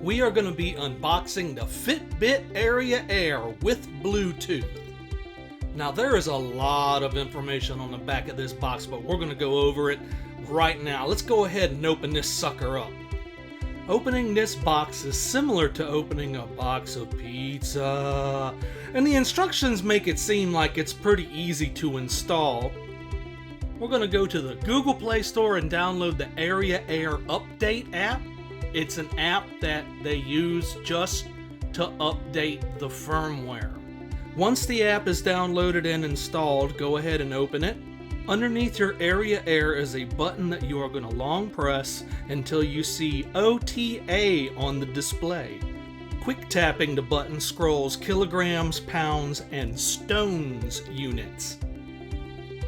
we are going to be unboxing the Fitbit Aria Air with Bluetooth. Now there is a lot of information on the back of this box, but we're going to go over it right now. Let's go ahead and open this sucker up. Opening this box is similar to opening a box of pizza, and the instructions make it seem like it's pretty easy to install. We're going to go to the Google Play Store and download the Aria Air Update app. It's an app that they use just to update the firmware. Once the app is downloaded and installed, go ahead and open it. Underneath your Aria Air is a button that you are going to long press until you see OTA on the display. Quick tapping the button scrolls kilograms, pounds, and stones units.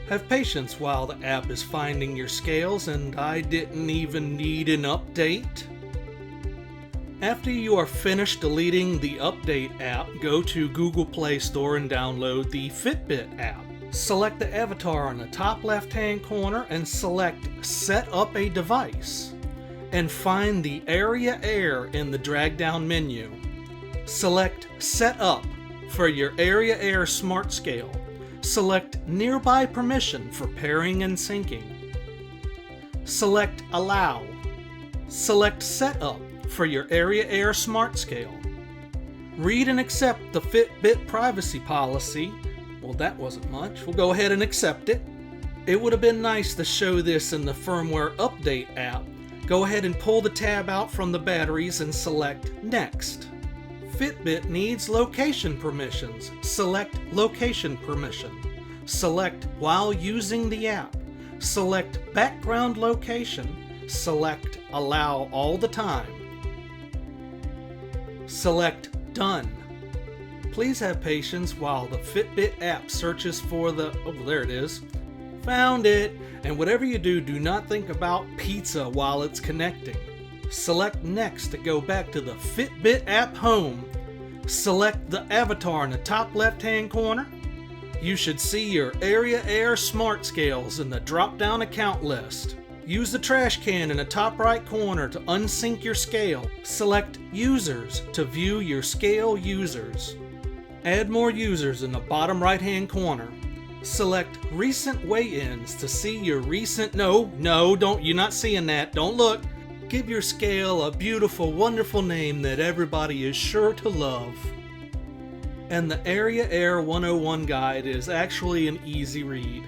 Have patience while the app is finding your scales, and I didn't even need an update. After you are finished deleting the Update app, go to Google Play Store and download the Fitbit app. Select the avatar in the top left-hand corner and select Set Up a Device. And find the Aria Air in the drag-down menu. Select Set Up for your Aria Air Smart Scale. Select Nearby Permission for pairing and syncing. Select Allow. Select Setup for your Aria Air Smart Scale. Read and accept the Fitbit privacy policy. Well, that wasn't much. We'll go ahead and accept it. It would have been nice to show this in the firmware update app. Go ahead and pull the tab out from the batteries and select Next. Fitbit needs location permissions. Select Location Permission. Select While using the app. Select Background Location. Select Allow all the time. Select Done. Please have patience while the Fitbit app searches for the... oh, there it is. Found it! And whatever you do, do not think about pizza while it's connecting. Select Next to go back to the Fitbit app home. Select the avatar in the top left-hand corner. You should see your Aria Air Smart Scales in the drop-down account list. Use the trash can in the top right corner to unsync your scale. Select Users to view your scale users. Add more users in the bottom right-hand corner. Select Recent Weigh-ins to see your recent... No, don't, you're not seeing that. Don't look. Give your scale a beautiful, wonderful name that everybody is sure to love. And the Aria Air 101 guide is actually an easy read.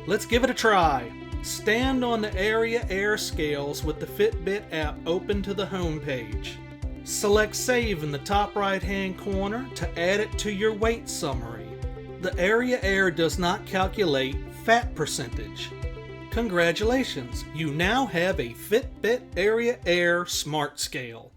Let's give it a try. Stand on the Aria Air scales with the Fitbit app open to the home page. Select Save in the top right-hand corner to add it to your weight summary. The Aria Air does not calculate fat percentage. Congratulations, you now have a Fitbit Aria Air Smart Scale.